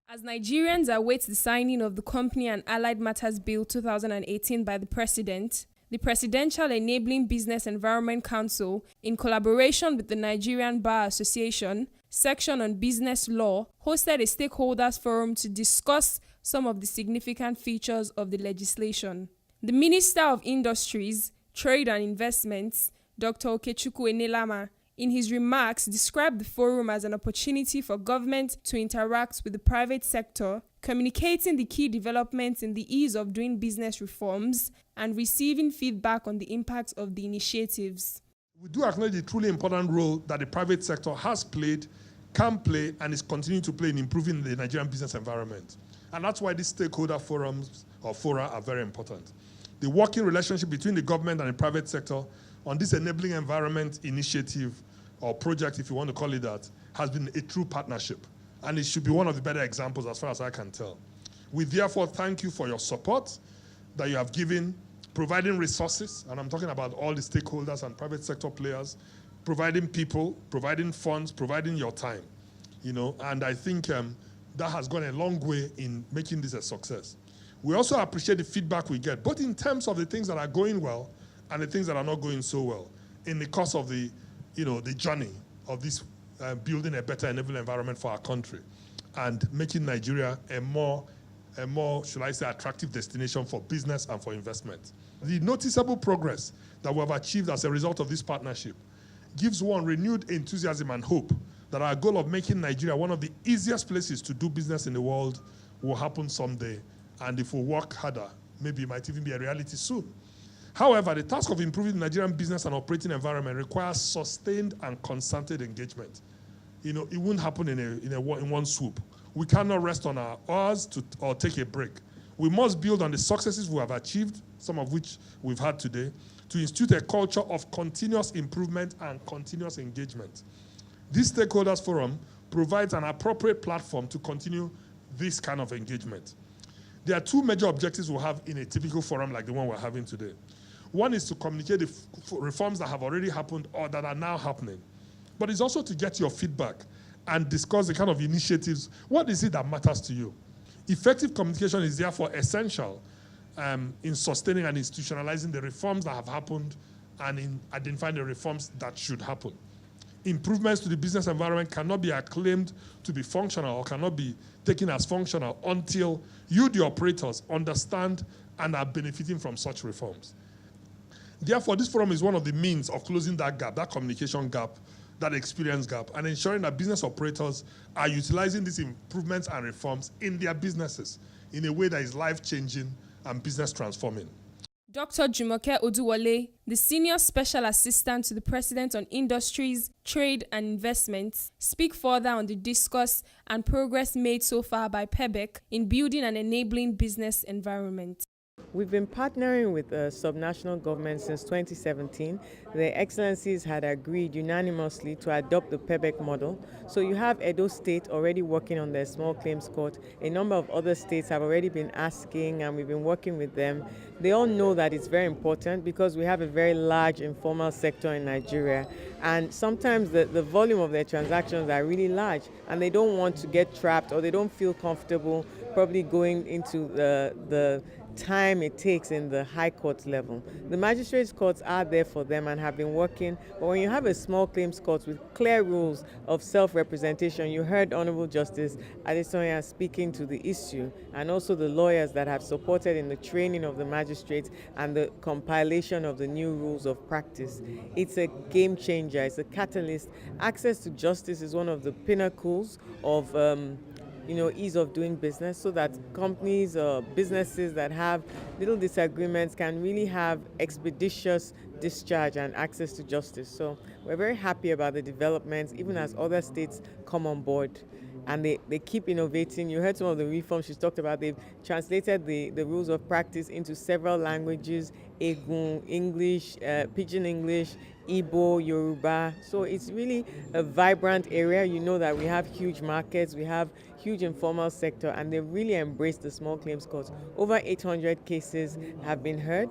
As Nigerians await the signing of the Company and Allied Matters Bill 2018 by the President, the Presidential Enabling Business Environment Council, in collaboration with the Nigerian Bar Association, section on business law, hosted a stakeholders forum to discuss some of the significant features of the legislation. The Minister of Industries, Trade and Investments, Dr. Okechukwu Enelama, in his remarks, described the forum as an opportunity for government to interact with the private sector, communicating the key developments in the ease of doing business reforms, and receiving feedback on the impact of the initiatives. We do acknowledge the truly important role that the private sector has played, can play, and is continuing to play in improving the Nigerian business environment. And that's why these stakeholder forums or fora are very important. The working relationship between the government and the private sector on this enabling environment initiative or project, if you want to call it that, has been a true partnership. And it should be one of the better examples as far as I can tell. We therefore thank you for your support that you have given, providing resources, and I'm talking about all the stakeholders and private sector players, providing people, providing funds, providing your time, and I think that has gone a long way in making this a success. We also appreciate the feedback we get, both in terms of the things that are going well and the things that are not going so well in the course of the journey of this building a better enabling environment for our country and making Nigeria a more, should I say, attractive destination for business and for investment. The noticeable progress that we have achieved as a result of this partnership gives one renewed enthusiasm and hope that our goal of making Nigeria one of the easiest places to do business in the world will happen someday. And if we work harder, maybe it might even be a reality soon. However, the task of improving the Nigerian business and operating environment requires sustained and concerted engagement. It won't happen in one swoop. We cannot rest on our oars or take a break. We must build on the successes we have achieved, some of which we've had today, to institute a culture of continuous improvement and continuous engagement. This Stakeholders Forum provides an appropriate platform to continue this kind of engagement. There are two major objectives we'll have in a typical forum like the one we're having today. One is to communicate the reforms that have already happened or that are now happening. But it's also to get your feedback and discuss the kind of initiatives. What is it that matters to you? Effective communication is therefore essential in sustaining and institutionalizing the reforms that have happened and in identifying the reforms that should happen. Improvements to the business environment cannot be acclaimed to be functional or cannot be taken as functional until you, the operators, understand and are benefiting from such reforms. Therefore, this forum is one of the means of closing that gap, that communication gap, that experience gap, and ensuring that business operators are utilizing these improvements and reforms in their businesses in a way that is life-changing and business transforming. Dr. Jumoke Oduwole, the Senior Special Assistant to the President on Industries, Trade and Investments, speak further on the discourse and progress made so far by PEBEC in building an enabling business environment. We've been partnering with subnational governments since 2017. Their Excellencies had agreed unanimously to adopt the PEBEC model. So you have Edo State already working on their small claims court. A number of other states have already been asking, and we've been working with them. They all know that it's very important because we have a very large informal sector in Nigeria. And sometimes the volume of their transactions are really large, and they don't want to get trapped or they don't feel comfortable probably going into the time it takes in the high court level. The magistrates courts are there for them and have been working, but when you have a small claims court with clear rules of self-representation, you heard Honorable Justice Adesanya speaking to the issue, and also the lawyers that have supported in the training of the magistrates and the compilation of the new rules of practice. It's a game changer, it's a catalyst. Access to justice is one of the pinnacles of ease of doing business, so that companies or businesses that have little disagreements can really have expeditious discharge and access to justice. So we're very happy about the developments, even as other states come on board. And they keep innovating. You heard some of the reforms she's talked about. They've translated the rules of practice into several languages: Egun, English, Pidgin English, Igbo, Yoruba. So it's really a vibrant area. You know that we have huge markets, we have huge informal sector, and they've really embraced the small claims courts. Over 800 cases have been heard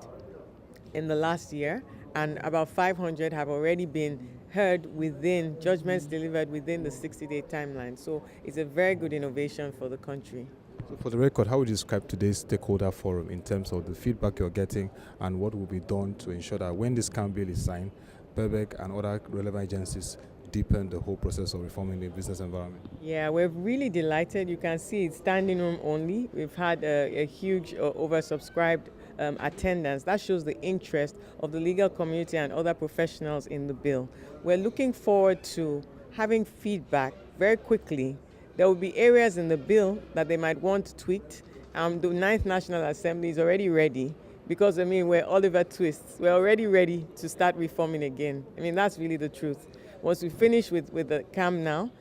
in the last year, and about 500 have already been heard within, judgments delivered within the 60-day timeline. So it's a very good innovation for the country. So for the record, how would you describe today's stakeholder forum in terms of the feedback you're getting and what will be done to ensure that when this CAM bill is signed, PEBEC and other relevant agencies deepen the whole process of reforming the business environment? Yeah, we're really delighted. You can see it's standing room only. We've had a huge oversubscribed attendance. That shows the interest of the legal community and other professionals in the bill. We're looking forward to having feedback very quickly. There will be areas in the bill that they might want tweaked. The Ninth National Assembly is already ready because, we're Oliver Twist. We're already ready to start reforming again. That's really the truth. Once we finish with the CAM now,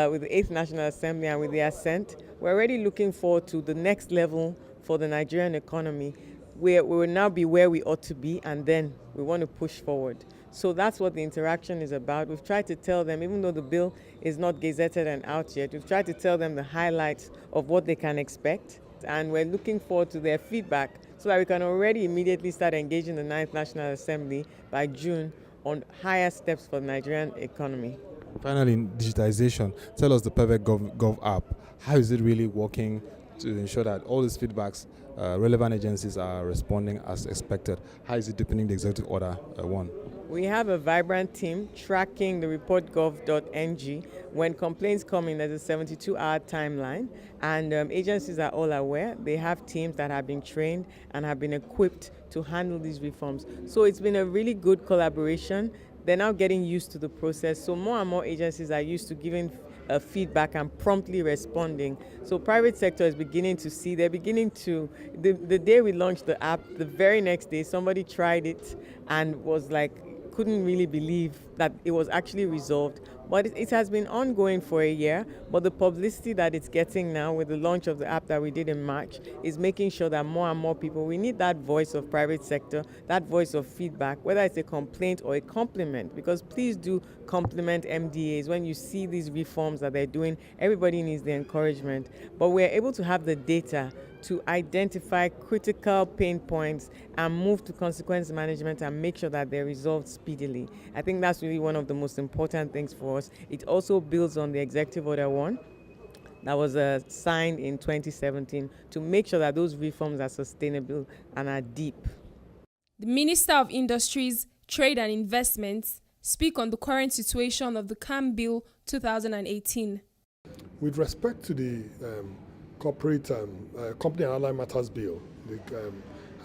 with the 8th National Assembly and with the assent, we're already looking forward to the next level for the Nigerian economy. We will now be where we ought to be, and then we want to push forward. So that's what the interaction is about. We've tried to tell them, even though the bill is not gazetted and out yet, we've tried to tell them the highlights of what they can expect, and we're looking forward to their feedback so that we can already immediately start engaging the 9th National Assembly by June on higher steps for the Nigerian economy. Finally, in digitization, tell us the PEBEC Gov app. How is it really working to ensure that all these feedbacks, relevant agencies are responding as expected? How is it deepening the executive order one? We have a vibrant team tracking the reportgov.ng. When complaints come in, there's a 72-hour timeline, and agencies are all aware. They have teams that have been trained and have been equipped to handle these reforms. So it's been a really good collaboration. They're now getting used to the process, so more and more agencies are used to giving feedback and promptly responding. So private sector is beginning to see, they're beginning to, the day we launched the app, the very next day somebody tried it and was like, couldn't really believe that it was actually resolved. But it has been ongoing for a year, but the publicity that it's getting now with the launch of the app that we did in March is making sure that more and more people, we need that voice of private sector, that voice of feedback, whether it's a complaint or a compliment, because please do compliment MDAs. When you see these reforms that they're doing, everybody needs the encouragement. But we're able to have the data to identify critical pain points and move to consequence management and make sure that they're resolved speedily. I think that's really one of the most important things for us. It also builds on the Executive Order 1 that was signed in 2017 to make sure that those reforms are sustainable and are deep. The Minister of Industries, Trade and Investments speak on the current situation of the CAM Bill 2018. With respect to the corporate company and allied matters bill,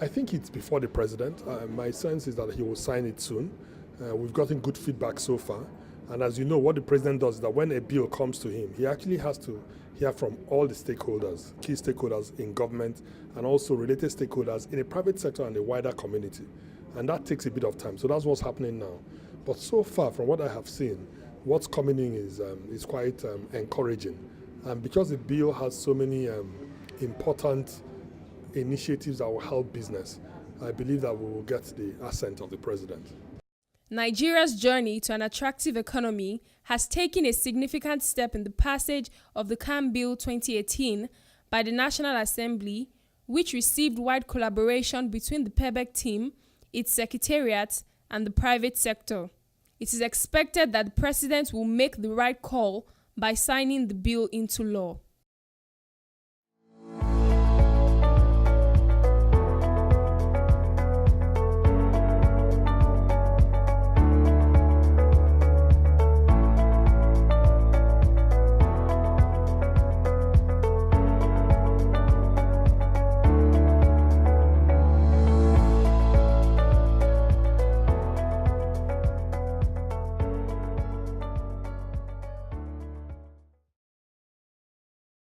I think it's before the president. My sense is that he will sign it soon. We've gotten good feedback so far, and as you know, what the president does is that when a bill comes to him, he actually has to hear from all the stakeholders, key stakeholders in government, and also related stakeholders in the private sector and the wider community, and that takes a bit of time. So that's what's happening now. But so far, from what I have seen, what's coming in is quite encouraging. And because the bill has so many important initiatives that will help business, I believe that we will get the assent of the president. Nigeria's journey to an attractive economy has taken a significant step in the passage of the CAM Bill 2018 by the National Assembly, which received wide collaboration between the PEBEC team, its secretariat, and the private sector. It is expected that the president will make the right call by signing the bill into law.